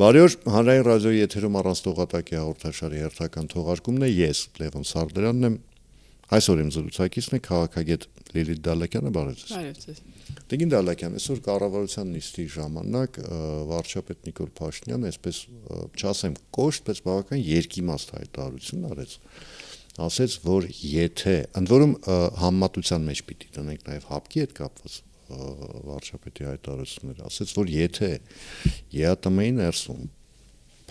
Բարի օր, հանրային ռադիոյի եթերում առանց տողատակի հաղորդաշարի հերթական թողարկումն է, ես Լևոն Սարդարանն եմ, այսօր իմ զրուցակիցն է քաղաքագետ Լիլիթ Դալլաքյանը, բարև ձեզ։ Բարև ձեզ։ Տիկին Դալլաքյան, այսօր կառավարության նիստի ժամանակ վարչապետ Նիկոլ Փաշինյանը, այսպես չասեմ կոշտ, բայց բավական երկիմաստ հայտարարություն արեց, ասեց, որ եթե, ընդ որում համեմատության մեջ պիտի տնենք նաև ՀԱՊԿ-ի հետ կապված վարչապետի հայտարարությունները, ասեց, որ եթե ԵԱՏՄ-ի ներսում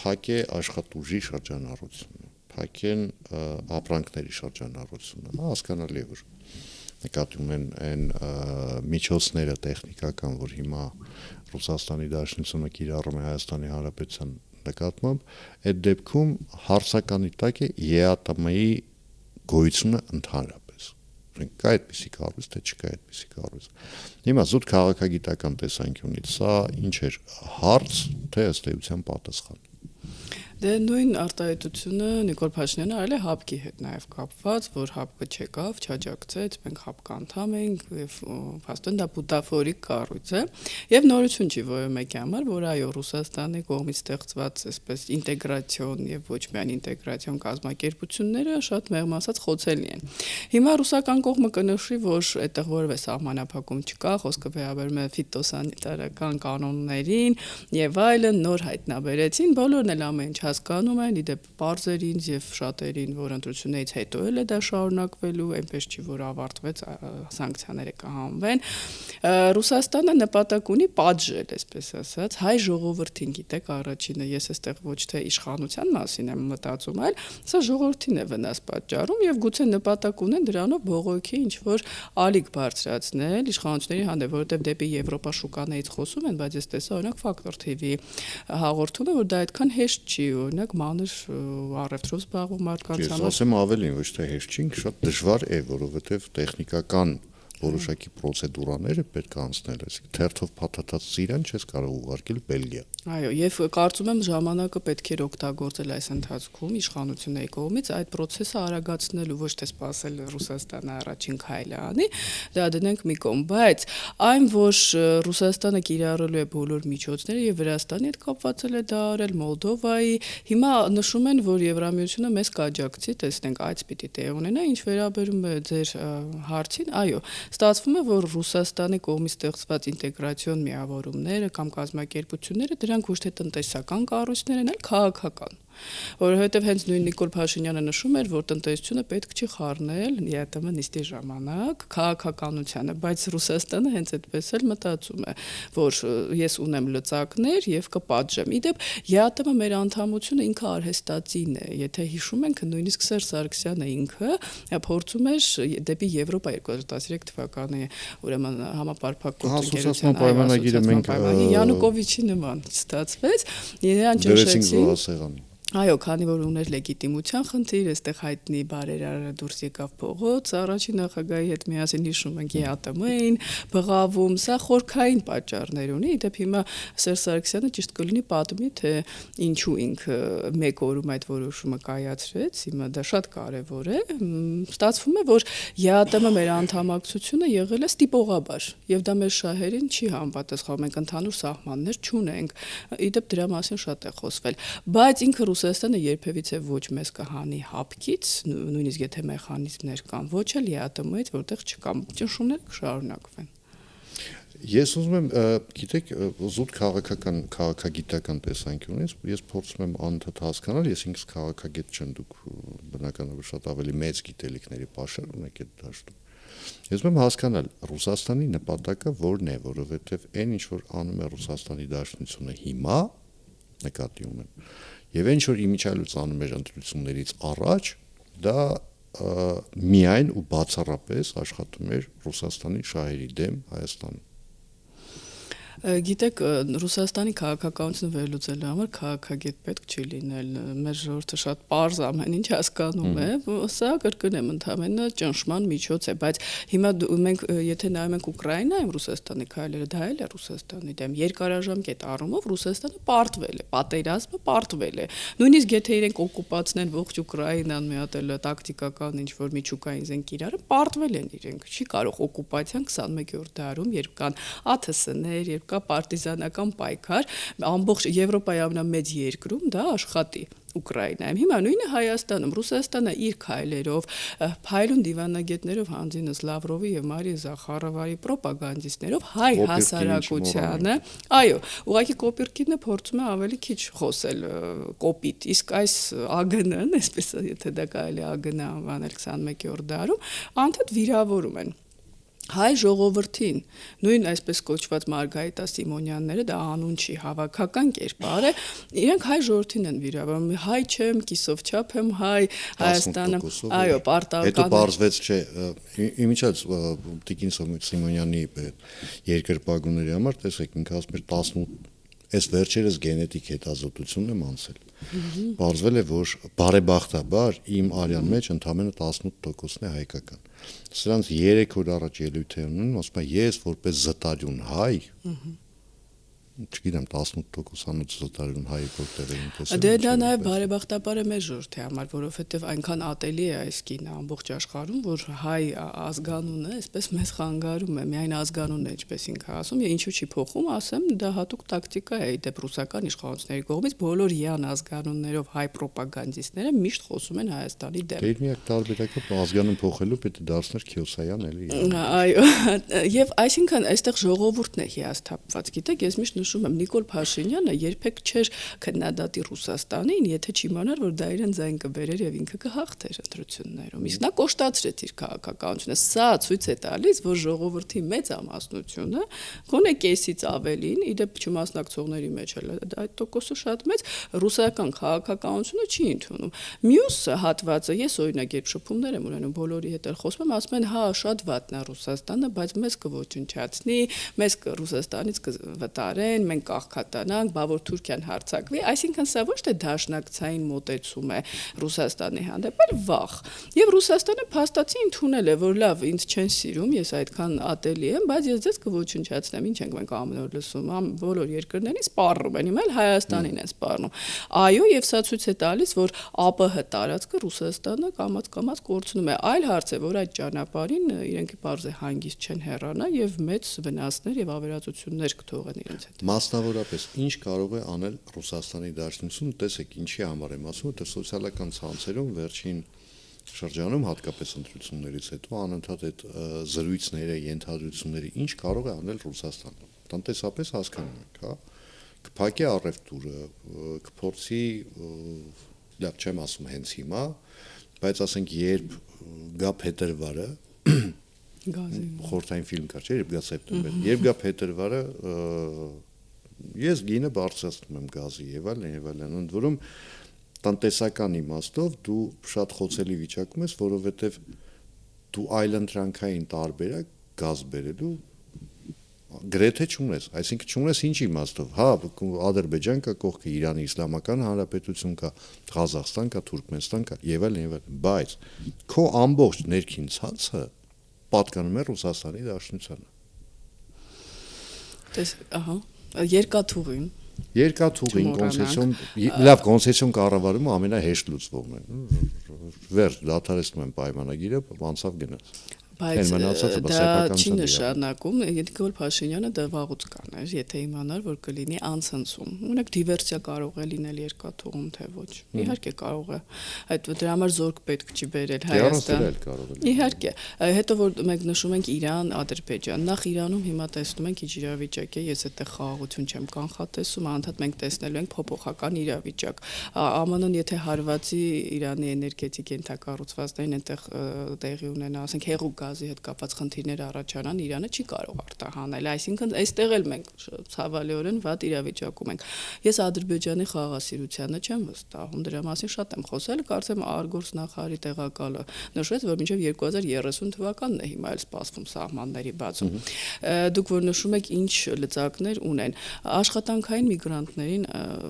փակ է աշխատուժի շրջանառությունը, փակ են ապրանքների շրջանառությունը, հասկանալի է, որ նկատի ունեն այն միջոցները տեխնիկական, որ հիմա Ռուսաստանի Դաշնությունը կիրառում է Հայաստանի Հանրապետության նկատմամբ, այդ դեպքում հարցականի տակ է ԵԱՏՄ-ի գոյությունը ընդհանրապես։ Կա այդպիսի կառույց, թե չկա այդպիսի կառույց։ Հիմա զուտ քաղաքագիտական տեսանկյունից սա ինչ էր, հարց, թե ըստ էության պատասխան։ Դե նույն արտահայտությունը Նիկոլ Փաշինյանը արել է ՀԱՊԿ-ի հետ նաև կապված, որ ՀԱՊԿ չեկավ, չաջակցեց, մենք ՀԱՊԿ անդամ ենք եւ փաստորեն դա բուտաֆորիկ կառույց է եւ նորություն չի որևէ մեկի համար, որ այո Ռուսաստանի կողմից ստեղծված այսպես ինտեգրացիոն եւ ոչ միայն ինտեգրացիոն կազմակերպությունները շատ մեղմ ասած խոցելի են։ Հիմա ռուսական կողմը կնշի, որ այդտեղ որևէ սահմանափակում չկա, խոսքը վերաբերում է ֆիտոսանիտարական կանոններին եւ այլն, նոր հայտնաբերեցին, բոլորն էլ ամեն ինչ հասկանում են, իդեպ պարզերին եւ շատերին, որ ընտրություններից հետո էլ է դա շարունակվելու, այնպես չի, որ ավարտվեց, սանկցիաները կհանվեն։ Ռուսաստանը նպատակ ունի պատժել, այսպես ասած, հայ ժողովրդին, գիտեք, առաջինը ես այստեղ ոչ թե իշխանության մասին եմ մտածում, այլ սա ժողովրդին է վնաս պատճառում եւ գուցե նպատակ ունեն դրանով բողոքի ինչ որ ալիք բարձրացնել իշխանությունների հանդեպ, որովհետեւ դեպի Եվրոպա շուկաներից խոսում են, բայց ես տեսա օրինակ Factor TV հաղորդումը, որ դա այդքան հեշտ չի, օրինակ մանր առևտրով զբաղվող մարդկանց համար։ Ես ասեմ ավելին, ոչ թե հեշտ չի, շատ դժվար է, որովհետև տեխնիկական որոշակի պրոցեդուրաները պետք է անցնել, այսինքն թերթով փաթաթած ծիրան չես կարող ուղարկել Բելգիա։ Այո, եւ կարծում եմ ժամանակը պետք է օգտագործել այս ընթացքում իշխանությունների կողմից այդ process-ը արագացնելու, ոչ թե սпасել Ռուսաստանը առաջին քայլը անի, դա դնենք մի կողմ, բայց այն որ Ռուսաստանը կիրառելու է բոլոր միջոցները եւ Վրաստանի հետ կապված է դա արել, Մոլդովայի, հիմա նշում են, որ Եվրամիությունը մեզ կաջակցի, տեսնենք այդ պիտի տեղ ունենա, ինչ վերաբերում է ձեր հարցին, այո, ստացվում է, որ Ռուսաստանի կողմից ստեղծված ինտեգրացիոն միավորումները կամ կազմակերպությունները դրանք ոչ թե տնտեսական կառույցներ են, այլ քաղաքական։ Որովհետև հենց նույն Նիկոլ Փաշինյանը նշում էր, որ տնտեսությունը պետք չի խառնել ԵԱՏՄ նիստի ժամանակ քաղաքականությանը, բայց Ռուսաստանը հենց այդպես էլ մտածում է, որ ես ունեմ լծակներ եւ կպատժեմ։ Իդեպ ԵԱՏՄ մեր անդամությունը ինքը արհեստածին է, եթե հիշում ենք, նույնիսկ Սերժ Սարգսյանը ինքը փորձում էր դեպի Եվրոպա 2013 թվականի ուրեմն համապարփակ կողմնակցության պայմանագիրը մենք Յանուկովիչի նման ստացվեց, իրան ճնշեցին։ Այո, քանի որ ուներ լեգիտիմության խնդիր, այստեղ հայտնի բարերարը դուրս եկավ փողոց, առաջին նախագահի հետ միասին հիշում ենք ԵԱՏՄ-ին, բղավում, սա խորքային պատճառներ ունի, իդեպ հիմա Սերժ Սարգսյանը ճիշտ կլինի պատմի, թե ինչու ինքը մեկ օրում այդ որոշումը կայացրեց, հիմա դա շատ կարևոր է, ստացվում է, որ ԵԱՏՄ մեր անդամակցությունը եղել է ստիպողաբար, եւ դա մեր շահերին չի համապատասխանում, մենք ընդհանուր սահմաններ չունենք, իդեպ դրա մասին շատ է խոսվել, բայց ինքը Ռուսաստանը երբևիցե ոչ մեզ կհանի ՀԱՊԿ-ից, նույնիսկ եթե մեխանիզմներ կան, ոչ էլ ԵԱՏՄ-ից, որտեղ չկան, ճնշումները կշարունակվեն։ Ես ուզում եմ, գիտեք, զուտ քաղաքագիտական տեսանկյունից ես փորձում եմ անընդհատ հասկանալ, ես ինքս քաղաքագետ չեմ, դուք բնականաբար շատ ավելի մեծ գիտելիքների պաշար ունեք այդ դաշտում։ Ես ուզում եմ հասկանալ Ռուսաստանի նպատակը որն է, որովհետև այն ինչ որ անում է Ռուսաստանի Դաշնությունը հիմա նկատի ունեմ։ Եվ ինչ որ իմիջիայլոց անում էր ընտրություններից առաջ, դա միայն ու բացառապես աշխատում էր Ռուսաստանի շահերի դեմ Հայաստանում։ Գիտեք, Ռուսաստանի քաղաքականությունը վերլուծելու համար քաղաքագետ պետք չի լինել, մեր ժողովուրդը շատ պարզ ամեն ինչ հասկանում է, սա կրկնեմ ընդհանրապես ճնշման միջոց է, բայց հիմա մենք եթե նայում ենք Ուկրաինայում Ռուսաստանի քայլերը, դա էլ է Ռուսաստանի դեմ, երկարաժամկետ առումով Ռուսաստանը պարտվել է, պատերազմը պարտվել է, նույնիսկ եթե իրենք օկուպացնեն ողջ Ուկրաինան մի հատ էլ տակտիկական ինչ որ միջուկային զենք իրարը, պարտվել են իրենք, չի կարող օկուպացիան 21-րդ դարում, երբ կան ԱԹՍ-ներ, երբ երբ կա պարտիզանական պայքար, ամբողջ Եվրոպայի ամենամեծ երկրում դա աշխատի Ուկրաինայում։ Հիմա նույնը Հայաստանում, Ռուսաստանը իր քայլերով, փայլուն դիվանագետներով հանձինս Լավրովի եւ Մարիա Զախարովայի ռոպագանդիստներով հայ հասարակությանը, այո, ուղղակի կոպիրկինը փորձում է ավելի քիչ խոսել կոպիտ, իսկ այս ԱԳՆ-ն, այսպես եթե դա կարելի ԱԳՆ անվանել 21-րդ դարում, անդադ վիրավորում են հայ ժողովրդին, նույն այսպես կոչված Մարգարիտա Սիմոնյանները, դա անուն չի, հավաքական կերպար է, իրենք հայ ժողովրդին են վիրավորում, հայ չեմ, կիսով չափ եմ հայ, Հայաստանը, այո, պարտական։ Հետո բարձվեց, չէ, իմիջիայլ Տիկին Սիմոնյանի երկրպագուների համար, տեսեք, ինքը ասում էր 18 այս վերջերս գենետիկ հետազոտությունն եմ անցել։ Բարձվել է, որ բարեբախտաբար իմ արյան մեջ ընդամենը 18%-ն է հայկական։ Սրանց 3 օր առաջ ելույթ է ունենում, ասում եմ, ես որպես զտարյուն հայ, չգիտեմ 18%-անոց զտարյուն հայ որտեղ էին տեսել։ Դե դա նաև բարեբախտաբար է մեր ժողովրդի համար, որովհետև այնքան ատելի է այս կինը ամբողջ աշխարհում, որ հայ ազգանունը այսպես մեզ խանգարում է, միայն ազգանունն է, ինչպես ինքը ասում, եւ ինչու չի փոխում, ասեմ, դա հատուկ տակտիկա է դեպ ռուսական իշխանությունների կողմից, բոլոր յան ազգանուններով հայ ռոպագանդիստները միշտ խոսում են Հայաստանի դեմ։ Դե միակ տարբերակը ազգանուն փոխելու պետք է դարձներ Քյոսայան էլի։ Այո, եւ այսինքն այստեղ ժողովուրդն է հիասթափված, գիտեք, ես միշտ նշում եմ Նիկոլ Փաշինյանը երբեք չէր քննադատի Ռուսաստանին, եթե չիմանար, որ դա իրեն ձայն կբերեր եւ ինքը կհաղթեր ընտրություններում։ Իսկ նա կոշտացրեց իր քաղաքականությունը։ Սա ցույց է տալիս, որ ժողովրդի մեծամասնությունը, գոնե կեսից ավելին, իդեպ չմասնակցողների մեջ էլ այդ տոկոսը շատ մեծ, ռուսական քաղաքականությունը չի ընդունում։ Մյուս հատվածը, ես օրինակ երբ շփումներ եմ ունենում բոլորի հետ խոսում եմ, ասում են, հա, շատ վատն է Ռուսաստանը, բայց մեզ կոչնչացնի, մեզ Ռուսաստանից կվտարեն, մենք կաղքատանանք, բա որ Թուրքիան հարձակվի, այսինքն սա ոչ թե դաշնակցային մոտեցում է Ռուսաստանի հանդեպ, այլ վախ։ Եվ Ռուսաստանը փաստացի ընդունել է, որ լավ, ինձ չեն սիրում, ես այդքան ատելի եմ, բայց ես ձեզ կոչնչացնեմ, ինչ ենք մենք ամեն օր լսում, բոլոր երկրներին սպառնում են, հիմա էլ Հայաստանին են սպառնում։ Այո, եւ սա ցույց է տալիս, որ ԱՊՀ տարածքը Ռուսաստանը կամաց կորցնում է։ Այլ հարց է, որ այդ ճանապարհին իրենք պարզ է հանգիստ չեն հեռանա եւ մեծ վնասներ եւ ավերածություններ կթողեն իրենց հետ։ Մասնավորապես ինչ կարող է անել Ռուսաստանի Դաշնությունը, տեսեք, ինչի համար եմ ասում, թե սոցիալական ցանցերում վերջին շրջանում հատկապես ընտրություններից հետո անընդհատ այդ զրույցները, ենթադրությունները ինչ կարող է անել Ռուսաստանը։ Տնտեսապես հասկանում ենք, հա, կփակի առևտուրը, կփորձի, լավ չեմ ասում հենց հիմա, բայց ասենք երբ գա փետրվարը, խորհրդային ֆիլմ կար, չէ՞, երբ գա սեպտեմբեր, երբ գա փետրվարը, ես գինը բարձրացնում եմ գազի եւ այլն, ընդ որում տնտեսական իմաստով դու շատ խոցելի վիճակում ես, որովհետեւ դու այլընտրանքային տարբերակ գազ բերելու գրեթե չունես, այսինքն չունես ինչ իմաստով, հա, Ադրբեջան կա կողքը, Իրանի Իսլամական Հանրապետություն կա, Ղազախստան կա, Թուրքմենստան կա եւ այլն, բայց քո ամբողջ ներքին ցանցը պատկանում է Ռուսաստանի Դաշնությանը։ Ահա, երկաթուղին կոնցեսիոն, լավ կոնցեսիոն կառավարումը ամենահեշտ լուծվողն է։ Վերջ դադարեցնում են պայմանագիրը, անցավ գնաց։ Բայց դա չի նշանակում, Նիկոլ Փաշինյանը դա վաղուց կաներ, եթե իմանար, որ կլինի անցնցում։ Ունեք դիվերսիա կարող է լինել երկաթուղում, թե ոչ։ Իհարկե կարող է։ Այդ դրա համար զորք պետք չի բերել Հայաստան։ Իհարկե։ Հետո որ մենք նշում ենք Իրան, Ադրբեջան, նախ Իրանում հիմա տեսնում ենք ինչ իրավիճակ է, ես այդտեղ խաղաղություն չեմ կանխատեսում, անդադ մենք տեսնելու ենք փոփոխական իրավիճակ։ ԱՄՆ-ն եթե հարվածի Իրանի էներգետիկ ենթակառուցվածքներին այնտեղ տեղի ունենա, ասենք հեղուկ գազի հետ կապված խնդիրներ առաջանան, Իրանը չի կարող արտահանել, այսինքն այստեղ էլ մենք ցավալիորեն վատ իրավիճակում ենք։ Ես Ադրբեջանի խաղաղասիրությանը չեմ վստահում, դրա մասին շատ եմ խոսել, կարծեմ արտգործնախարարի տեղակալը նշեց, որ մինչև 2030 թվականն է հիմա էլ սպասվում սահմանների բացում։ Դուք որ նշում եք ինչ լծակներ ունեն, աշխատանքային միգրանտներին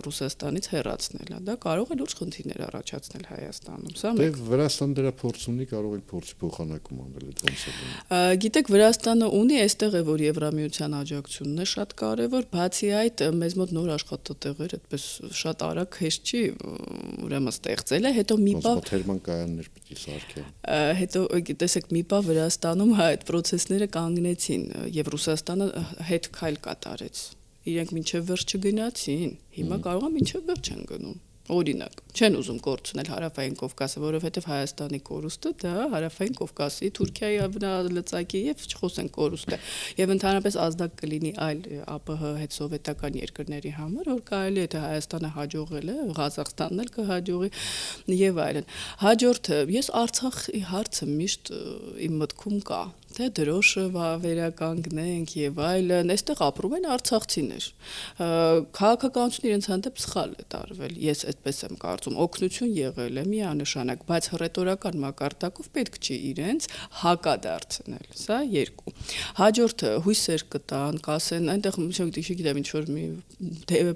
Ռուսաստանից հեռացնելը, դա կարող է լուրջ խնդիրներ առաջացնել Հայաստանում։ Սա մեկ Վրաստան դրա փորձ ունի, կարող է փորձի փոխանակում անել։ ոնց է լինում։ Գիտեք, Վրաստանը ունի, այստեղ է որ Եվրամիության աջակցությունն է շատ կարևոր, բացի այդ մեզ մոտ նոր աշխատատեղեր այդպես շատ արագ հեշտ չի ուրեմն ստեղծել է, հետո մի բան թերման կայաններ պիտի սարքեն։ Հետո տեսեք մի բան Վրաստանում այդ process-ները կանգնեցին եւ Ռուսաստանը հետ քայլ կատարեց։ Իրենք մինչև վերջ չգնացին, հիմա կարող է մինչև վերջ են գնում։ Օրինակ, չեն ուզում կորցնել Հարավային Կովկասը, որովհետև Հայաստանի կորուստը դա Հարավային Կովկասի, Թուրքիայի լծակի եւ չխոսենք կորուստը, եւ ընդհանրապես ազդակ կլինի այլ ԱՊՀ հետ սովետական երկրների համար, որ կարելի է թե Հայաստանը հաջողել է, Ղազախստանն էլ կհաջողի եւ այլն։ Հաջորդը, ես Արցախի հարցը միշտ իմ մտքում կա, թե դրոշը վերականգնենք եւ այլն, այստեղ ապրում են արցախցիներ։ Քաղաքականությունը իրենց հանդեպ սխալ է տարվել։ Ես այդպես եմ կարծում, օգնություն եղել է միանշանակ, բայց ռետորական մակարդակով պետք չի իրենց հակադարձնել։ Սա երկու։ Հաջորդը հույսեր կտան, կասեն, այնտեղ չգիտեմ ինչ որ մի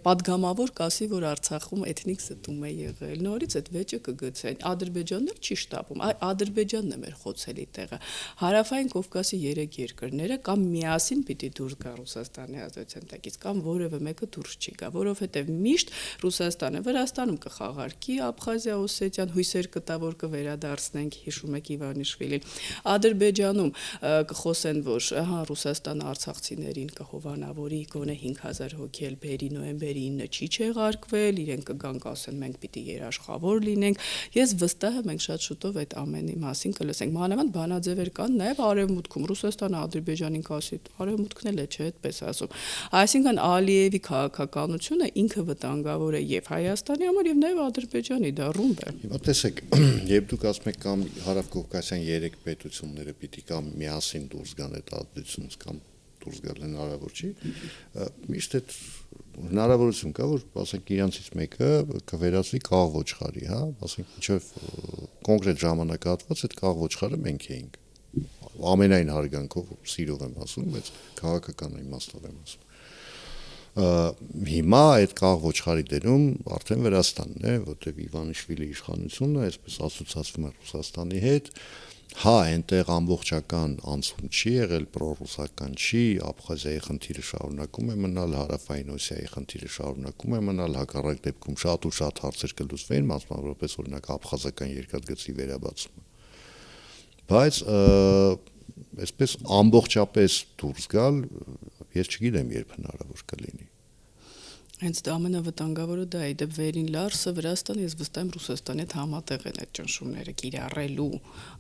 падգամավոր կասի, որ Արցախում էթնիկ զտում է եղել։ Նորից այդ վեճը կգցեն։ Ադրբեջանն էլ չի շտապում։ Ադրբեջանն է մեր խոցելի տեղը։ Հարավային Կովկասի 3 երկրները կամ միասին պիտի դուրս գան Ռուսաստանի ազատության տակից, կամ որևէ մեկը դուրս չի գա, որովհետև միշտ Ռուսաստանը Վրաստանում կխաղարկի Աբխազիա, Օսետիան, հույսեր կտա, որ կվերադարձնենք, հիշում եք Իվանիշվիլին։ Ադրբեջանում կխոսեն, որ ահա Ռուսաստանը արցախցիներին կհովանավորի, գոնե 5000 հոգի էլ բերի նոյեմբերի 9-ը չի չեղարկվել, իրենք կգան կասեն մենք պիտի երաշխավոր լինենք։ Ես վստահ եմ մենք շատ շուտով այդ ամենի մասին կլսենք։ Մանավանդ բանաձևեր կան նաև Արևմուտքում, Ռուսաստանը Ադրբեջանին կասի, Արևմուտքն էլ է, չէ, այդպես ասում։ Այսինքն Ալիևի քաղաքականությունը ինքը վտանգավոր է եւ Հայաստանի համար եւ նաեւ Ադրբեջանի, դա ռումբ է։ Հիմա տեսեք, երբ դուք ասում եք կամ հարավկովկասյան 3 պետությունները պիտի կամ միասին դուրս գան այդ ազդեցությունից կամ դուրս գալ հնարավոր չի, միշտ այդ հնարավորություն կա, որ ասենք իրանցից մեկը կվերածվի կաղ ոչխարի, հա, ասենք ինչեւ կոնկրետ ժամանակահատված այդ կաղ ոչխարը մենք էինք։ Ամենայն հարգանքով սիրով եմ ասում, բայց քաղաքական իմաստով եմ ասում։ Հիմա այդ կաղ ոչխարի դերում արդեն Վրաստանն է, որտեղ Իվանիշվիլի իշխանությունը այսպես ասոցացվում է Ռուսաստանի հետ, հա, այնտեղ ամբողջական անցում չի եղել, պրոռուսական չի, Աբխազիայի խնդիրը շարունակում է մնալ, Հարավային Օսիայի խնդիրը շարունակում է մնալ, հակառակ դեպքում շատ ու շատ հարցեր կլուծվեին, մասնավորապես օրինակ աբխազական երկաթգծի վերաբացումը։ Բայց այսպես ամբողջապես դուրս գալ, ես չգիտեմ երբ հնարավոր կլինի։ Հենց դա ամենավտանգավորը դա է, դեպ վերին Լարսը Վրաստանը, ես վստահ եմ Ռուսաստանի հետ համատեղ են այդ ճնշումները կիրառելու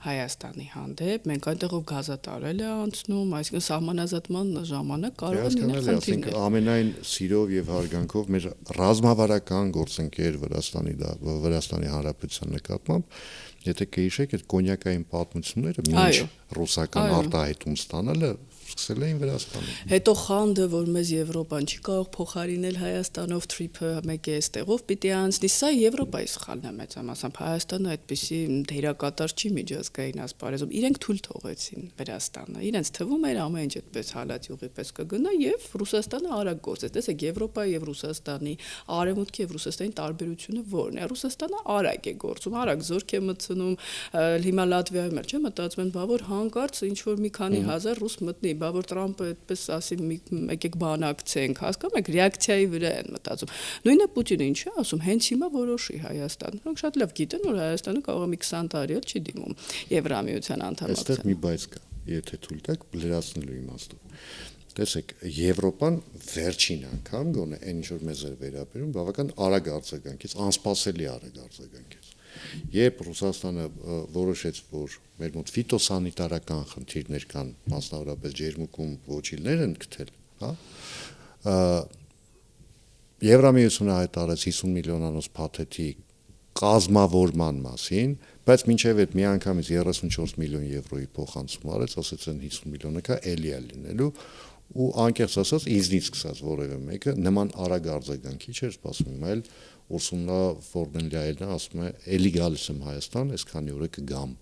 Հայաստանի հանդեպ, մենք այնտեղով գազատարել է անցնում, այսինքն սահմանազատման ժամանակ կարող է լինել խնդիրներ։ Ամենայն սիրով եւ հարգանքով մեր ռազմավարական գործընկեր Վրաստանի Հանրապետության նկատմամբ, եթե կհիշեք այդ կոնյակային պատմությունները մինչ ռուսական արտահայտում ստանալը սկսել էին Վրաստանում։ Հետո խանդը, որ մեզ Եվրոպան չի կարող փոխարինել Հայաստանով թրիփը մեկ է այստեղով պիտի անցնի, սա Եվրոպայի սխալն է մեծամասամբ, Հայաստանը այդպիսի դերակատար չի միջազգային ասպարեզում, իրենք թույլ թողեցին Վրաստանը, իրենց թվում էր ամեն ինչ այդպես հալածյուղի պես կգնա եւ Ռուսաստանը արագ գործեց, տեսեք Եվրոպայի եւ Ռուսաստանի, Արևմուտքի եւ Ռուսաստանի տարբերությունը որն է, Ռուսաստանը արագ է գործում, արագ զորք է մտցնում, հիմա Լատվիայում էլ չէ մտածում են, բա որ հանկարծ ինչ որ մի քանի հազար ռուս մտնի, բա որ Տրամպը այդպես ասի եկեք բանակցենք, հասկանում եք, ռեակցիայի վրա են մտածում։ Նույնը Պուտինը ինչ է ասում, հենց հիմա որոշի Հայաստան։ Նրանք շատ լավ գիտեն, որ Հայաստանը կարող է մի 20 տարի էլ չի դիմում Եվրամիության անդամակցության։ Այստեղ մի բայց կա, եթե թույլ տաք լրացնելու իմաստով։ Տեսեք, Եվրոպան վերջին անգամ գոնե այն ինչ որ մեզ էր վերաբերում, բավական արագ արձագանքեց, անսպասելի արագ արձագանքեց։ Երբ Ռուսաստանը որոշեց, որ մեր մոտ ֆիտոսանիտարական խնդիրներ կան, մասնավորապես ջերմուկում ոչիլներ են գտել, հա, Եվրամիությունը հայտարարեց 50 միլիոնանոց փաթեթի կազմավորման մասին, բայց մինչև այդ միանգամից 34 միլիոն եվրոյի փոխանցում արեց, ասեց են 50 միլիոնը կա էլի է լինելու ու անկեղծ ասած իզնից սկսած որևէ մեկը նման արագ արձագանքի չէր սպասում, այլ Ուրսուլա ֆոն դեր Լայենը ասում է էլի գալիս եմ Հայաստան, այսքանի օր կգամ,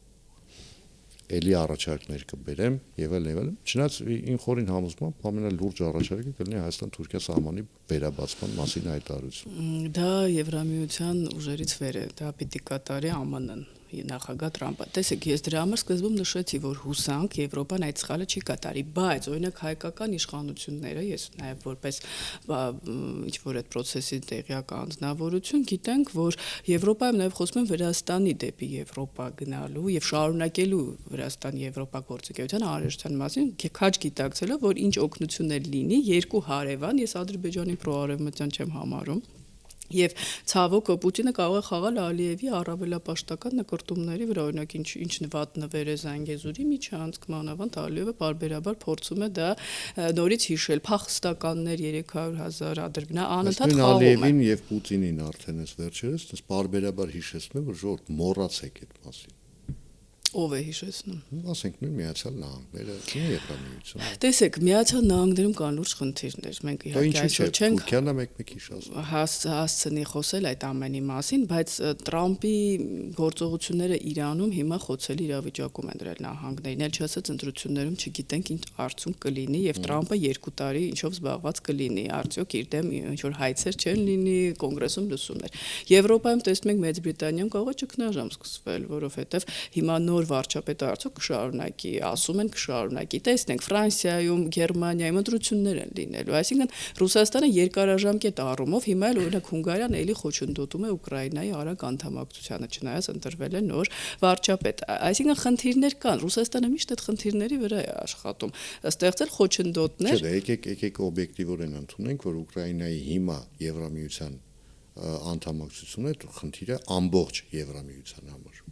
էլի առաջարկներ կբերեմ եւ այլն։ Չնայած իմ խորին համոզմամբ ամենալուրջ առաջարկը կլինի Հայաստան-Թուրքիա սահմանի վերաբացման մասին հայտարարություն։ Դա Եվրամիության ուժերից վեր է, դա պիտի կատարի ԱՄՆ-ն։ նախագահ Տրամպը։ Տեսեք, ես դրա համար սկզբում նշեցի, որ հուսանք Եվրոպան այդ սխալը չի կատարի, բայց օրինակ հայկական իշխանությունները, ես նաև որպես ինչ որ այդ process-ի տեղյակ անձնավորություն գիտենք, որ Եվրոպայում նաև խոսում են Վրաստանի դեպի Եվրոպա գնալու եւ շարունակելու Վրաստան-Եվրոպա գործընկերության անհրաժեշտության մասին, քաջ գիտակցելով, որ ինչ օգնություններ լինի, երկու հարևան, ես Ադրբեջանի պրոարևմտյան չեմ համարում, եւ ցավոք Պուտինը կարող է խաղալ Ալիևի առավելապաշտական նկարտումների վրա, օրինակ ինչ նվատ նվեր է Զանգեզուրի միջանցքման, ավանդ Ալիևը բարբերաբար փորձում է դա նորից հիշել, փախստականներ 300,000 ադրբեջան անընդհատ խաղում է։ Ալիևին եւ Պուտինին արդեն էս վերջերս դες բարբերաբար հիշեցնում է, որ ժողովուրդ մոռացեք այդ մասին։ Ով է հիշեցնում։ Ասենք նույն Միացյալ Նահանգները, Եվրամիությունը։ Տեսեք, Միացյալ Նահանգներում կան լուրջ խնդիրներ։ Մենք իհարկե այսօր չենք Թուրքիան մեկ-մեկ հիշացնում։ հասցնի խոսել այդ ամենի մասին, բայց Տրամպի գործողությունները Իրանում հիմա խոցելի իրավիճակում են դրել նահանգներին։ Էլ չասած ընտրություններում չգիտենք ինչ արդյունք կլինի եւ Տրամպը 2 տարի ինչով զբաղված կլինի։ Արդյոք իր դեմ ինչ որ հայցեր չեն լինի, կոնգրեսում լսումներ։ Եվրոպայում տեսնում ենք Մեծ Բրիտանիայում կարող է ճգնաժամ սկսվել, որովհետեւ հիմա նոր վարչապետը արդյոք կշարունակի, ասում են կշարունակի։ Տեսնենք Ֆրանսիայում, Գերմանիայում ընտրություններ են լինելու, այսինքն Ռուսաստանը երկարաժամկետ առումով հիմա էլ օրինակ Հունգարիան էլի խոչընդոտում է Ուկրաինայի արագ անդամակցությանը, չնայած ընտրվել է նոր վարչապետ։ Այսինքն խնդիրներ կան, Ռուսաստանը միշտ այդ խնդիրների վրա է աշխատում, ստեղծել խոչընդոտներ։ Չէ, եկեք օբյեկտիվորեն ընդունենք, որ Ուկրաինայի հիմա Եվրամիության անդամակցությունը խնդիրը ամբողջ Եվրամիության համար։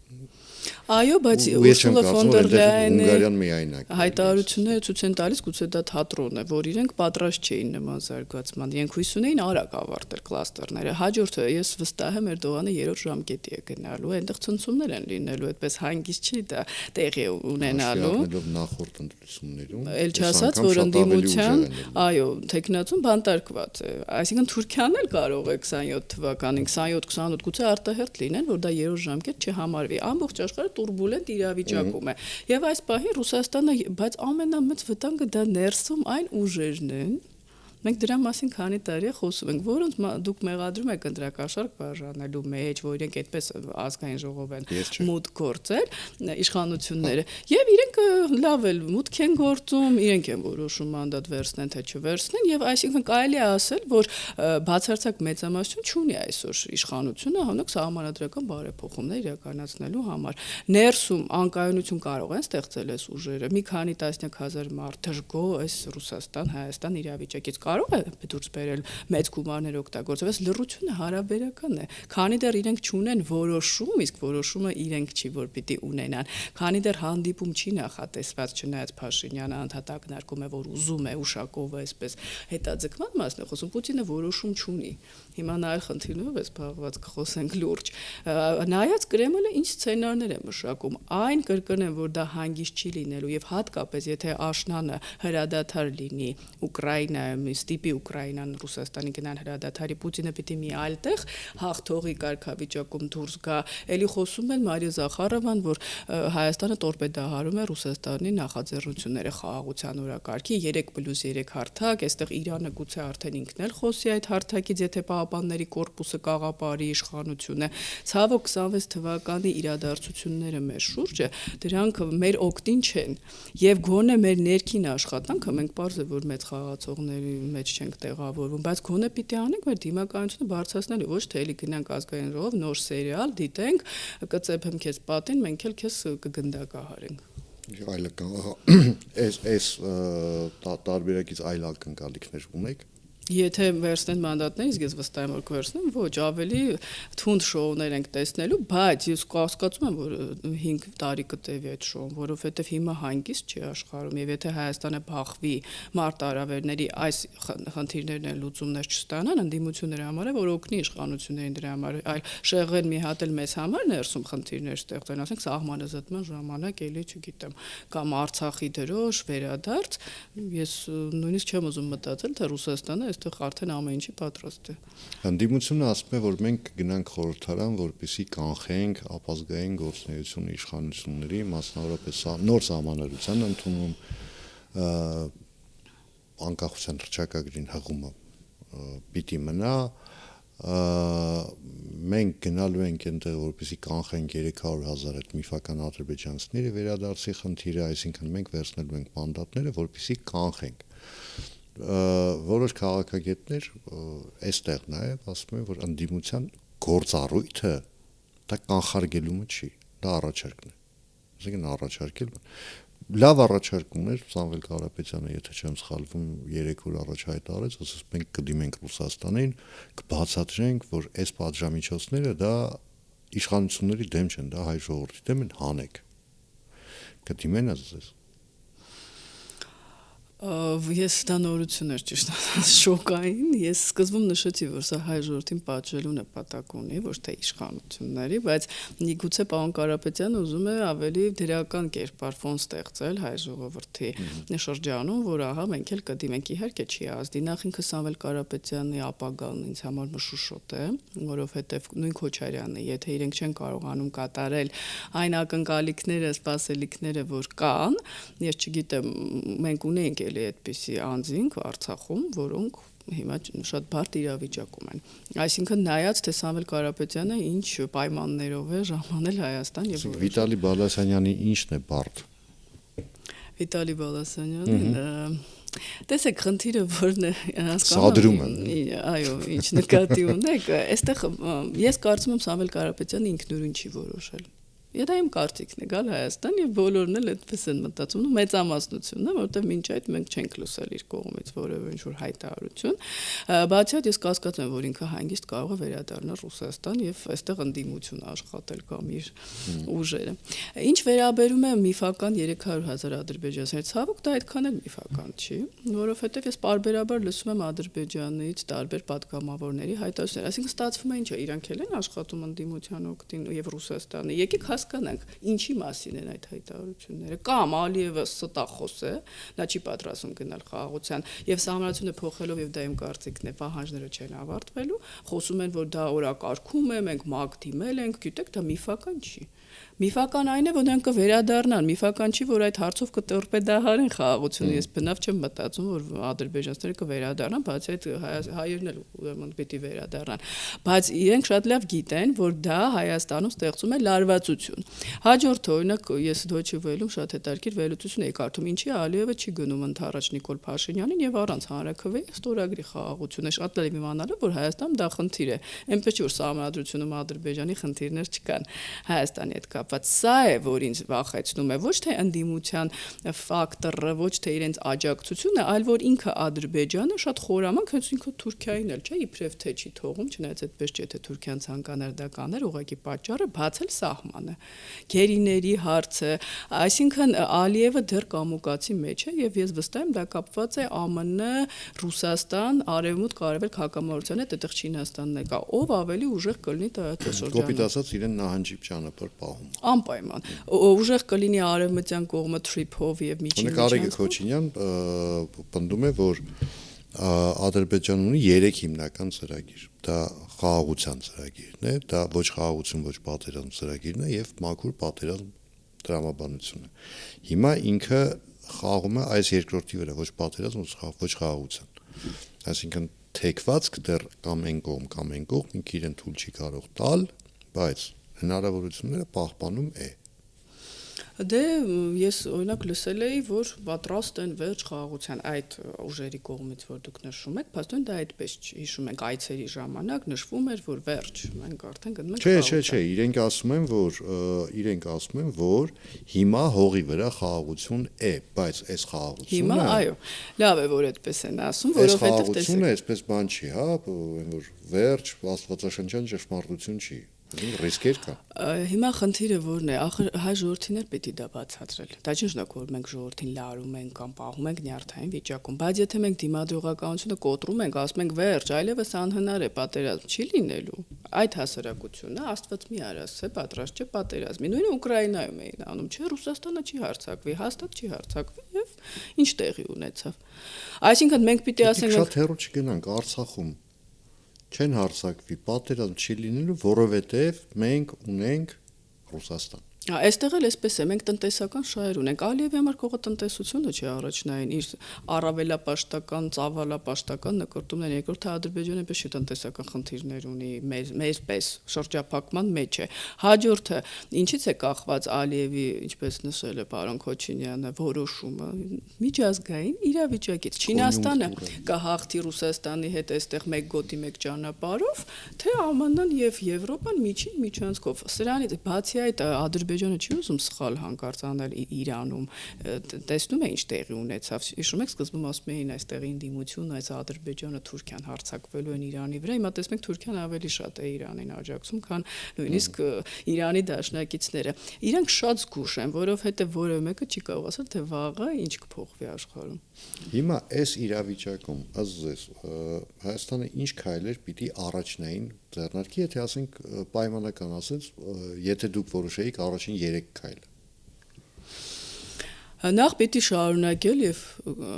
Այո, բայց Ուրսուլա ֆոն դեր Լայենի Հունգարիան միայնակ հայտարարությունները ցույց են տալիս, գուցե դա թատրոն է, որ իրենք պատրաստ չէին նման զարգացման։ Իրենք հույս ունեին արագ ավարտել կլաստերները։ Հաջորդը ես վստահ եմ Էրդողանը 3-րդ ժամկետի է գնալու, այնտեղ ցնցումներ են լինելու, այդպես հանգիստ չի դա տեղի ունենալու։ Նախորդ ընտրություններում Էլ չասած, որ ընդդիմության, այո, տեխնացուն բանտարկված է։ Այսինքն Թուրքիան էլ կարող է 27 թվականին 27-28 գուցե արտահերթ լինեն, որ դա 3-րդ ժամկետ չհամարվի։ Ամբողջ աշխարհը տուրբուլենտ իրավիճակում է։ Եվ այս պահին Ռուսաստանը, բայց ամենամեծ վտանգը դա ներսում այն ուժերն են։ Մենք դրա մասին քանի տարի խոսում ենք, որոնց դուք մեղադրում եք ընտրակաշարք բաժանելու մեջ, որ իրենք այդպես ազգային ժողով են մուտք գործել, իշխանությունները, եւ իրենք լավ էլ մուտք են գործում, իրենք են որոշում մանդատ վերցնեն թե չվերցնեն, եւ այսինքն կարելի է ասել, որ բացարձակ մեծամասնություն չունի այսօր իշխանությունը հանոք սահմանադրական բարեփոխումներ իրականացնելու համար։ Ներսում անկայունություն կարող են ստեղծել այս ուժերը, մի քանի տասնյակ հազար մարդ դժգոհ այս Ռուսաստան, Հայաստան իրավիճակից կարող է դուրս բերել մեծ գումարներ օգտագործել, բայց լռությունը հարաբերական է։ Քանի դեռ իրենք չունեն որոշում, իսկ որոշումը իրենք չի, որ պիտի ունենան։ Քանի դեռ հանդիպում չի նախատեսված, չնայած Փաշինյանը անդադար ակնարկում է, որ ուզում է Ուշակովը այսպես հետաձգման մասն է խոսում, Պուտինը որոշում չունի։ Հիմա նա այլ խնդիրներով է զբաղված, կխոսենք լուրջ։ Նայած Կրեմլը ինչ սցենարներ է մշակում, այն կրկնեմ, որ դա հանգիստ չի լինելու եւ հատկապես եթե աշնանը հրադադար լինի Ուկրաինայում, ստիպի Ուկրաինան Ռուսաստանի գնալ հրադադարի, Պուտինը պիտի մի այլ տեղ հաղթողի կարգավիճակում դուրս գա։ Էլի խոսում են Մարիա Զախարովան, որ Հայաստանը տորպեդահարում է Ռուսաստանի նախաձեռնությունները խաղաղության օրակարգի 3+3 հարթակ, այստեղ Իրանը գուցե արդեն ինքն էլ խոսի այդ հարթակից, եթե Պահապանների կորպուսը կաղապարի իշխանությունը։ Ցավոք 26 թվականի իրադարձությունները մեր շուրջը դրանք մեր օգտին չեն եւ գոնե մեր ներքին աշխատանքը մենք պարզ է որ մեծ խաղացողների մեջ չենք տեղավորվում, բայց գոնե պիտի անենք մեր դիմակայությունը բարձրացնելու, ոչ թե էլի գնանք ազգային ժողով նոր սերիալ դիտենք, կծեփեմ քեզ պատին, մենք էլ քեզ կգնդակահարենք։ Այլ այս տարբերակից այլ ակնկալիքներ ունեք։ Եթե վերցնեն մանդատներ, իսկ ես վստահ եմ որ կվերցնեն, ոչ, ավելի թունդ շոուներ ենք տեսնելու, բայց ես կասկածում եմ, որ 5 տարի կտևի այդ շոուն, որովհետև հիմա հանգիստ չի աշխարհում, եւ եթե Հայաստանը բախվի մարտահրավերների այս խնդիրներն են լուծումներ չստանան, ընդդիմությունների համար է, որ օգնի իշխանություններին դրա համար, այլ շեղեն մի հատ էլ մեզ համար ներսում խնդիրներ ստեղծեն, ասենք սահմանազատման ժամանակ էլի չգիտեմ, կամ Արցախի դրոշ, վերադարձ, ես նույնիսկ չեմ ուզում մտածել, թե Ռուսաստանը այստեղ արդեն ամեն ինչի պատրաստ է։ Ընդդիմությունը ասում է, որ մենք գնանք խորհրդարան, որպեսզի կանխենք ապազգային գործունեություն իշխանությունների, մասնավորապես նոր սահմանադրության ընդունում, անկախության հռչակագրին հղումը պիտի մնա, մենք գնալու ենք այնտեղ, որպեսզի կանխենք 300,000 այդ միֆական ադրբեջանցիների վերադարձի խնդիրը, այսինքն մենք վերցնելու ենք մանդատները, որպեսզի կանխենք։ Որոշ քաղաքագետներ այստեղ նաև ասում են, որ ընդդիմության գործառույթը դա կանխարգելումը չի, դա առաջարկն է։ Այսինքն առաջարկել լավ առաջարկում էր Սամվել Կարապետյանը, եթե չեմ սխալվում, 3 օր առաջ հայտարարեց, ասես մենք կդիմենք Ռուսաստանին, կբացատրենք, որ այս պատժամիջոցները դա իշխանությունների դեմ չեն, դա հայ ժողովրդի դեմ են, հանեք։ Կդիմեն ասես։ Ես դա նորություն էր ճիշտ շոկային, ես սկզբում նշեցի, որ սա հայ ժողովրդին պատժելու նպատակ ունի, ոչ թե իշխանությունների, բայց միգուցե պարոն Կարապետյանը ուզում է ավելի դրական կերպար ֆոն ստեղծել հայ ժողովրդի շրջանում, որ ահա մենք էլ կդիմենք, իհարկե չի ազդի, նախ ինքը Սամվել Կարապետյանի ապագան ինձ համար մշուշոտ է, որովհետև նույն Քոչարյանը, եթե իրենք չեն կարողանում կատարել այն ակնկալիքները, սպասելիքները, որ կան, ես չգիտեմ, մենք ունենք էլի այդպիսի անձինք Արցախում, որոնք հիմա շատ բարդ իրավիճակում են։ Այսինքն նայած թե Սամվել Կարապետյանը ինչ պայմաններով է ժամանել Հայաստան եւ Վիտալի Բալասանյանի ինչն է բարդ։ Վիտալի Բալասանյանին տեսեք խնդիրը որն է հասկանում այո ինչ նկատի ունեք այստեղ ես կարծում եմ Սամվել Կարապետյանը ինքնուրույն չի որոշել Դա իմ կարծիքն է գալ Հայաստան եւ բոլորն էլ այդպես են մտածում, մեծամասնությունն է, որովհետեւ մինչ այդ մենք չենք լսել իր կողմից որևէ ինչ-որ հայտարարություն։ Բացի այդ ես կասկածում եմ, որ ինքը հանգիստ կարող է վերադառնալ Ռուսաստան եւ այստեղ ընդդիմություն աշխատել կամ իր ուժերը։ Ինչ վերաբերում է միֆական 300,000 ադրբեջանցիներ, ցավոք դա այդքան էլ միֆական չի, որովհետեւ ես պարբերաբար լսում եմ Ադրբեջանից տարբեր պատգամավորների հայտարարություններ, այսինքն ստացվում է ինչա, իրանք էլ են աշխատում ընդդիմության օգտին եւ Ռուսաստանի։ Եկեք հասկանանք, ինչի մասին են այդ հայտարարությունները, կամ Ալիևը ստախոս է, նա չի պատրաստում գնալ խաղաղության եւ սահմանությունը փոխելով եւ դա իմ կարծիքն է, պահանջները չեն ավարտվելու, խոսում են, որ դա օրակարգում է, մենք ՄԱԿ դիմել ենք, գիտեք, դա միֆական չի։ Միֆական այն է, որ նրանք կվերադառնան, միֆական չի, որ այդ հարցով կտորպեդահարեն խաղաղությունը, ես բնավ չեմ մտածում, որ ադրբեջանցիները կվերադառնան, բացի այդ հայերն էլ ուրեմն պիտի վերադառնան, բայց իրենք շատ լավ գիտեն, որ դա Հայաստանում ստեղծում է լարվածություն։ Հաջորդ օրինակ ես Deutsche Welle-ում շատ հետաքրքիր վերլուծություն էի կարդում, ինչի Ալիևը չի գնում ընդառաջ Նիկոլ Փաշինյանին եւ առանց հանրաքվեի ստորագրի խաղաղությունը, շատ լավ իմանալով, որ Հայաստանում դա խնդիր է, այնպես որ սահմանադրությունում Ադրբեջանի խնդիրներ չկան Հայաստանի հետ կապված, սա է, որ ինձ վախեցնում է, ոչ թե ընդդիմության ֆակտորը, ոչ թե իրենց աջակցությունը, այլ որ ինքը Ադրբեջանը շատ խորամանկ, հենց ինքը Թուրքիային էլ չէ, իբրև թե չի թողում, չնայած այդպես չէ, թե Թուրքիան ցանկանար դա կաներ, ուղղակի պատճառը բացել սահմանը։ Գերիների հարցը, այսինքն Ալիևը դեռ կամուկացի մեջ է եւ ես վստահ եմ դա կապված է ԱՄՆ, Ռուսաստան, Արևմուտք, Արևելք հակամարտության հետ, այդտեղ Չինաստանն է կա, ով ավելի ուժեղ կլինի տարածաշրջանում։ Կոպիտ ասած իրեն նահանջի ճանապարհ պահում։ Անպայման։ Ուժեղ կլինի արևմտյան կողմը թրիփով եւ միջին Արեգ Քոչինյան պնդում է, որ Ադրբեջանն ունի 3 հիմնական ծրագիր։ Դա խաղաղության ծրագիրն է, դա ոչ խաղաղություն, ոչ պատերազմ ծրագիրն է եւ մաքուր պատերազմ տրամաբանությունը։ Հիմա ինքը խաղում է այս երկրորդի վրա, ոչ պատերազմ, ոչ խաղաղության։ Այսինքն թեքվածք դեռ կամ այն կողմ ինքը իրեն թույլ չի կարող տալ, բայց հնարավորությունները պահպանում է։ Դե ես օրինակ լսել էի, որ պատրաստ են վերջ խաղաղության այդ ուժերի կողմից, որ դուք նշում եք, փաստորեն դա այդպես չի, հիշում եք այցերի ժամանակ նշվում էր, որ վերջ, մենք արդեն գնում ենք խաղաղության։ Չէ, իրենք ասում են, որ հիմա հողի վրա խաղաղություն է, բայց այս խաղաղությունը Հիմա, այո, լավ է, որ այդպես են ասում, որովհետև տեսեք։ Խաղաղությունը այսպես բան չի, հա, որ վերջ աստվածաշնչյան ճշմարտություն չի։ Ռիսկեր կա։ Հիմա խնդիրը որն է, ախր հայ ժողովրդին էլ պիտի դա բացատրել։ Դա չի նշանակում, որ մենք ժողովրդին լարում ենք կամ պահում ենք նյարդային վիճակում, բայց եթե մենք դիմադրողականությունը կոտրում ենք, ասում ենք վերջ, այլևս անհնար է պատերազմ չի լինելու, այդ հասարակությունը Աստված մի արած է, պատրաստ չէ պատերազմի։ Նույնը Ուկրաինայում էին անում, չէ, Ռուսաստանը չի հարձակվի, հաստատ չի հարձակվի եւ ինչ տեղի ունեցավ։ Այսինքն մենք պիտի ասենք շատ հեռու չգնանք Արցախում չեն հարձակվի, պատերազմ չի լինելու, որովհետև մենք ունենք Ռուսաստան։ Այստեղ էլ էսպես է, մենք տնտեսական շահեր ունենք։ Ալիևի համար կողը տնտեսությունը չի առաջնային իր առավելապաշտական, ծավալապաշտական նկարտումներ, երկրորդը Ադրբեջանը պես չի տնտեսական խնդիրներ ունի, մեր պես շրջափակման մեջ է։ Հաջորդը ինչից է կախված Ալիևի, ինչպես նշել է պարոն Քոչինյանը, որոշումը միջազգային իրավիճակից։ Չինաստանը կհաղթի Ռուսաստանի հետ այստեղ մեկ գոտի մեկ ճանապարհով, թե ԱՄՆ-ն եւ Եվրոպան միջին միջանցքով։ Սրանից բացի այդ Ադրբեջանը չի ուզում սխալ հանկարծ անել Իրանում, տեսնում է ինչ տեղի ունեցավ։ Հիշում եք սկզբում ասում էին այստեղ ինդիմություն, այս Ադրբեջանը Թուրքիան հարձակվելու են Իրանի վրա, հիմա տեսնում եք Թուրքիան ավելի շատ է Իրանին աջակցում, քան նույնիսկ Իրանի դաշնակիցները։ Իրանք շատ զգուշ են, որովհետեւ որևէ մեկը չի կարող ասել, թե վաղը ինչ կփոխվի աշխարհում։ Հիմա այս իրավիճակում ըզես Հայաստանը ինչ քայլեր պիտի առաջնային ձեռնարկի, եթե ասենք պայմանական ասած, եթե դուք որոշեիք առաջին 3 քայլը։ Նախ պիտի շարունակել եւ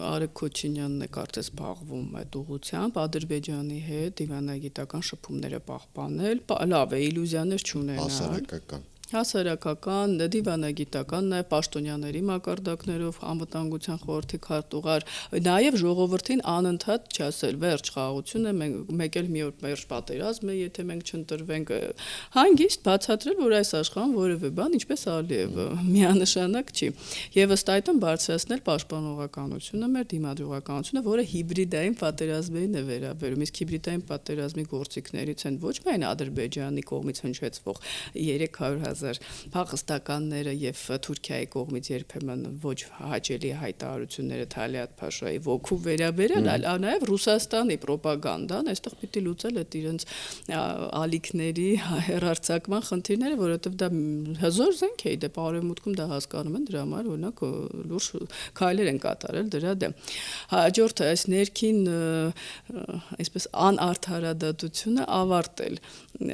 Արեգ Քոչինյանն է կարծես զբաղվում այդ ուղղությամբ Ադրբեջանի հետ դիվանագիտական շփումները պահպանել, լավ է, իլյուզիաներ չունենալ։ Հասարակական, դիվանագիտական, նաև պաշտոնյաների մակարդակներով անվտանգության խորհրդի քարտուղար, նաև ժողովրդին անընդհատ չասել վերջ խաղաղությունը, մեկ էլ մի օր վերջ պատերազմ է, եթե մենք չընտրվենք, հանգիստ բացատրել, որ այս աշխարհում որևէ բան, ինչպես Ալիևը, միանշանակ չի։ Եվ ըստ այդմ բարձրացնել պաշտպանողականությունը, մեր դիմադրողականությունը, որը հիբրիդային պատերազմին է վերաբերում, իսկ հիբրիդային պատերազմի գործիքներից են ոչ միայն Ադրբեջանի կողմից հնչեցվող 300,000 փախստականները եւ Թուրքիայի կողմից երբեմն ոչ հաճելի հայտարարությունները Թալիատ Փաշայի ոգու վերաբերել, այլ նաեւ Ռուսաստանի ռոպագանդան այստեղ պիտի լուծել այդ իրենց ալիքների հերարցակման խնդիրները, որովհետեւ դա հզոր զենք է, դե Արևմուտքում դա հասկանում են, դրա համար օրինակ լուրջ քայլեր են կատարել դրա դեմ։ Հաջորդը այս ներքին այսպես անարդարադատությունը ավարտել,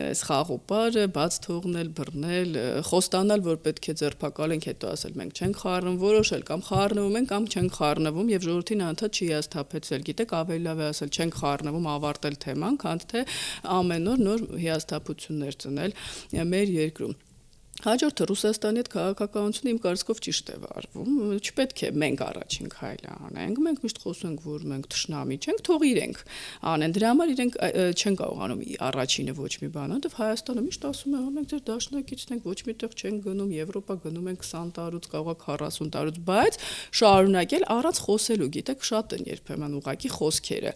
այս խաղոպարը բաց թողնել, բռնել, խոստանալ, որ պետք է ձերբակալենք, հետո ասել մենք չենք խառնվում, որոշել կամ խառնվում են կամ չենք խառնվում եւ ժողովրդին անդադ չի հիասթափեցել։ Գիտեք, ավելի լավ է ասել չենք խառնվում, ավարտել թեման, քան թե ամեն օր նոր հիասթափություններ ծնել մեր երկրում։ Հաջորդը Ռուսաստանի հետ քաղաքականությունը իմ կարծիքով ճիշտ է վարվում, չպետք է մենք առաջին քայլը անենք, մենք միշտ խոսում ենք, որ մենք թշնամի չենք, թող իրենք անեն, դրա համար իրենք չեն կարողանում առաջինը ոչ մի բան, որովհետև Հայաստանը միշտ ասում է, մենք ձեր դաշնակիցն ենք, ոչ միտեղ չենք գնում, Եվրոպա գնում ենք 20 տարուց, կարող է 40 տարուց, բայց շարունակել առանց խոսելու, գիտեք, շատ են երբեմն ուղղակի խոսքերը։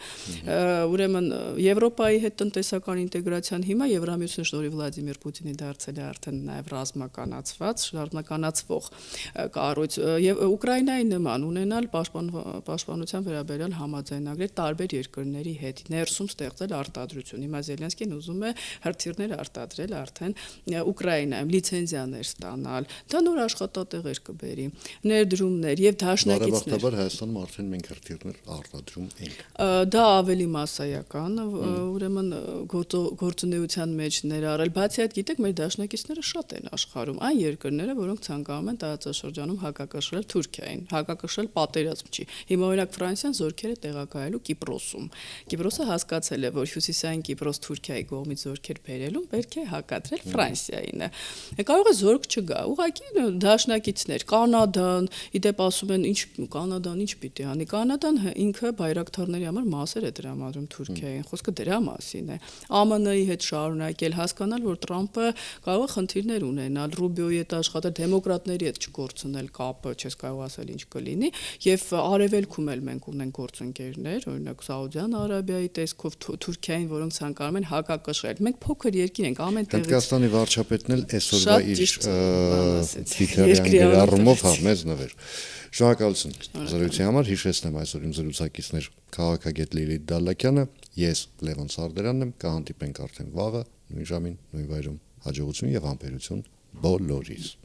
Ուրեմն Եվրոպայի հետ տնտեսական ինտեգրացիան հիմա Եվրամիությունը շնորհիվ Վլադիմիր Պուտինի դարձել է արդեն նաև ռազմականացվող կառույց եւ Ուկրաինայի նման ունենալ պաշտպանության վերաբերյալ համաձայնագրեր տարբեր երկրների հետ ներսում ստեղծել արտադրություն։ Հիմա Զելենսկին ուզում է հրթիռներ արտադրել արդեն Ուկրաինայում, լիցենզիաներ ստանալ, դա նոր աշխատատեղեր կբերի, ներդրումներ եւ դաշնակիցներ։ Բարեբախտաբար Հայաստանում արդեն մենք հրթիռներ արտադրում ենք։ Դա ավելի մասսայական, ուրեմն գործունեության մեջ ներառել, բացի այդ, գիտեք, մեր դաշնակիցները շատ են աշխարհում, այն երկրները, որոնք ցանկանում են տարածաշրջանում հակակշռել Թուրքիային, հակակշռել պատերազմ չի։ Հիմա օրինակ Ֆրանսիան զորքերը տեղակայելու Կիպրոսում։ Կիպրոսը հասկացել է, որ հյուսիսային Կիպրոս Թուրքիայի կողմից զորքեր բերելուն պետք է հակադրել Ֆրանսիային։ Կարող է զորք չգա, ուղղակի դաշնակիցներ, Կանադան, իդեպ ասում են, ինչ Կանադան ինչ պիտի անի։ Կանադան ինքը բայրակթարների համար մասեր է տրամադրում Թուրքիային, խոսքը դրա մասին է։ ԱՄՆ-ի հետ շարունակել, հասկանալ, որ Տրամպը կարող է խնդիրներ ունենալ, Ռուբիոյի հետ աշխատել, դեմոկրատների հետ չգործունել կապը, չես կարող ասել ինչ կլինի, եւ արևելքում էլ մենք ունենք գործընկերներ, օրինակ Սաուդյան Արաբիայի տեսքով Թուրքիային, որոնք ցանկանում են հակակշռել։ Մենք փոքր երկիր ենք, ամեն տեղից։ Հնդկաստանի վարչապետն էլ այսօրվա իր Twitter-յան առումով մեզ նվեր։ Շնորհակալություն զրույցի համար, հիշեցնեմ այսօր իմ զրուցակիցներ քաղաքագետ Լիլիթ Դալլակյանը, ես Լևոն Սարդարյանն եմ, կհանդիպենք արդեն վաղը նույն ժամին, նույն վայրում։ Հաջողություն եւ համբերություն բոլորիս։